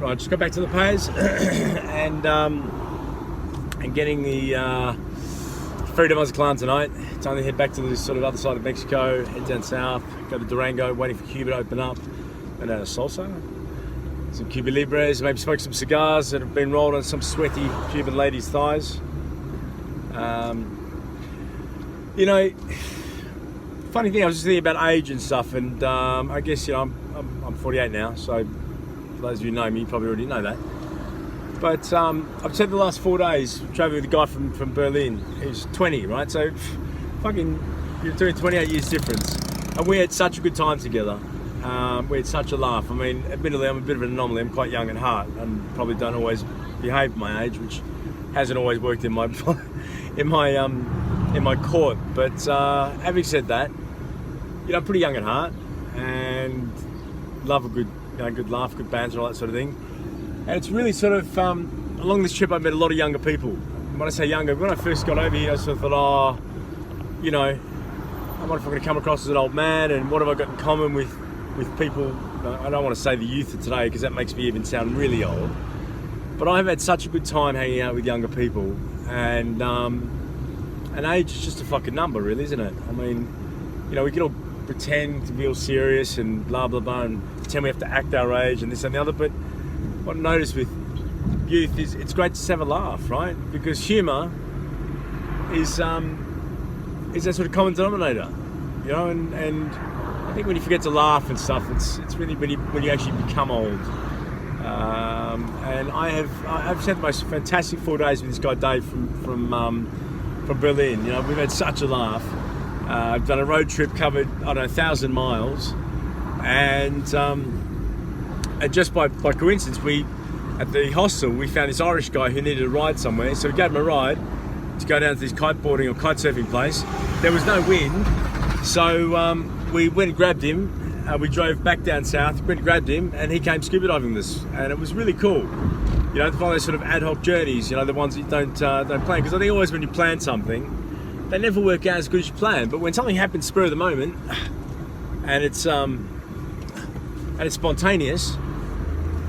Right, just got back to the Paz and getting the Freedom Mazatlan tonight. Time to head back to the sort of other side of Mexico, head down south, go to Durango, waiting for Cuba to open up, and a salsa, some Cuba Libres, maybe smoke some cigars that have been rolled on some sweaty Cuban lady's thighs. You know, funny thing, I was just thinking about age and stuff, and I guess, you know, I'm 48 now, so for those of you who know me, you probably already know that. But I've spent the last 4 days traveling with a guy from Berlin. He's 20, right? So fucking, you're doing 28 years difference. And we had such a good time together. We had such a laugh. I mean, admittedly, I'm a bit of an anomaly. I'm quite young at heart and probably don't always behave my age, which hasn't always worked in my in my court. But having said that, you know, I'm pretty young at heart and love a good, you know, good laugh, good banter, all that sort of thing. And it's really sort of, along this trip I met a lot of younger people. When I say younger, when I first got over here I sort of thought, oh, you know, I wonder if I'm going to come across as an old man, and what have I got in common with people. I don't want to say the youth of today because that makes me even sound really old. But I've had such a good time hanging out with younger people, and age is just a fucking number really, isn't it? I mean, you know, we can all pretend to be all serious and blah blah blah and pretend we have to act our age and this and the other, but what I noticed with youth is it's great to just have a laugh, right? Because humour is that sort of common denominator, you know. And I think when you forget to laugh and stuff, it's really when you actually become old. And I've spent the most fantastic 4 days with this guy Dave from Berlin. You know, we've had such a laugh. I've done a road trip, covered 1,000 miles, and just by coincidence, at the hostel we found this Irish guy who needed a ride somewhere, so we gave him a ride to go down to this kiteboarding or kite surfing place. There was no wind, so we went and grabbed him. We drove back down south, went and grabbed him, and he came scuba diving with us, and it was really cool. You know, to follow those sort of ad hoc journeys, you know, the ones that you don't plan, because I think always when you plan something, they never work out as good as you plan. But when something happens spur of the moment, and it's spontaneous,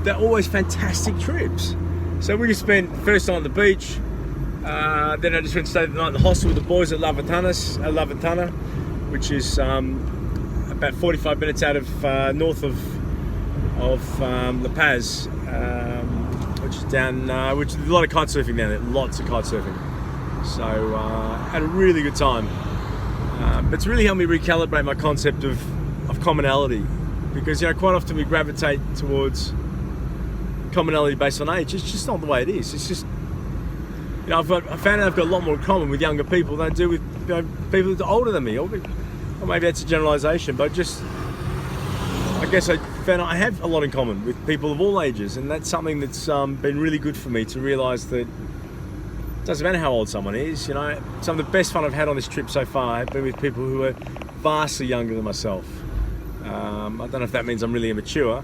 they're always fantastic trips. So we just spent first night on the beach, then I just went and stayed the night in the hostel with the boys at La Ventana, which is about 45 minutes out of north of La Paz, which is down, which is a lot of kite surfing down there, lots of kite surfing. So had a really good time. But it's really helped me recalibrate my concept of commonality, because, you know, quite often we gravitate towards commonality based on age. It's just not the way it is. It's just, you know, I found out I've got a lot more in common with younger people than I do with, you know, people that are older than me. Or maybe that's a generalisation, but just, I guess I found out I have a lot in common with people of all ages, and that's something that's been really good for me to realise that it doesn't matter how old someone is. You know, some of the best fun I've had on this trip so far have been with people who are vastly younger than myself. I don't know if that means I'm really immature,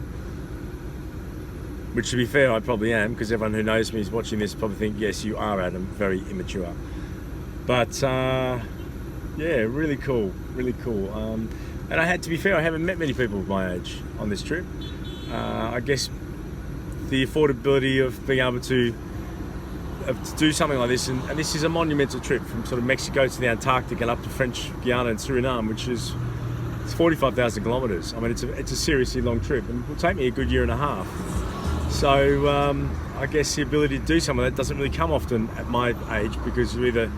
which, to be fair, I probably am, because everyone who knows me is watching this probably think, yes, you are, Adam, very immature. But yeah, really cool, really cool. And to be fair, I haven't met many people of my age on this trip. I guess the affordability of being able to do something like this, and this is a monumental trip from sort of Mexico to the Antarctic and up to French Guiana and Suriname, which is, it's 45,000 kilometers. I mean, it's a seriously long trip, and it will take me a good year and a half. So I guess the ability to do some of that doesn't really come often at my age, because you're either,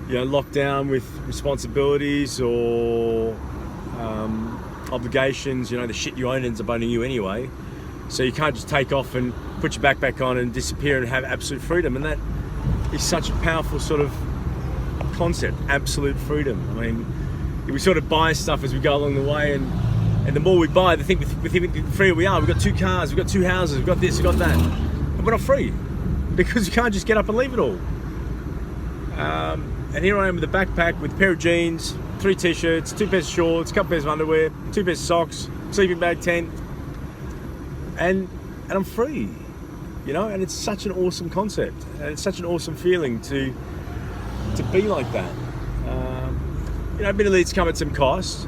you know, locked down with responsibilities or obligations. You know, the shit you own ends up owning you anyway, so you can't just take off and put your backpack on and disappear and have absolute freedom. And that is such a powerful sort of concept, absolute freedom. I mean, we sort of buy stuff as we go along the way, and the more we buy, the freer we are. We've got 2 cars, we've got 2 houses, we've got this, we've got that, and we're not free, because you can't just get up and leave it all. And here I am with a backpack with a pair of jeans, 3 t-shirts, 2 pairs of shorts, a couple pairs of underwear, 2 pairs of socks, sleeping bag, tent, and I'm free, you know. And it's such an awesome concept, and it's such an awesome feeling to be like that. You know, admittedly, it's come at some cost.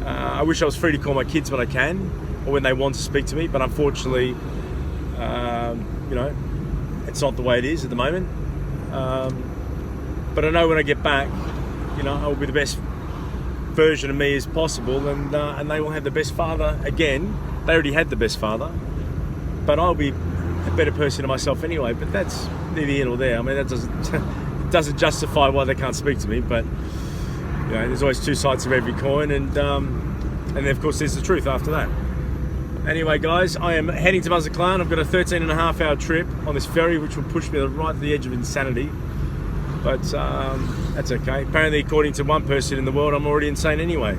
I wish I was free to call my kids when I can, or when they want to speak to me, but unfortunately, You know, it's not the way it is at the moment. But I know when I get back, you know, I will be the best version of me as possible, and they will have the best father again. They already had the best father, but I'll be a better person to myself anyway. But that's neither here nor there. I mean, that doesn't justify why they can't speak to me. But you know, there's always two sides of every coin, and then of course there's the truth after that. Anyway, guys, I am heading to Mazatlan. I've got a 13.5-hour trip on this ferry, which will push me right to the edge of insanity. But that's okay. Apparently, according to one person in the world, I'm already insane anyway.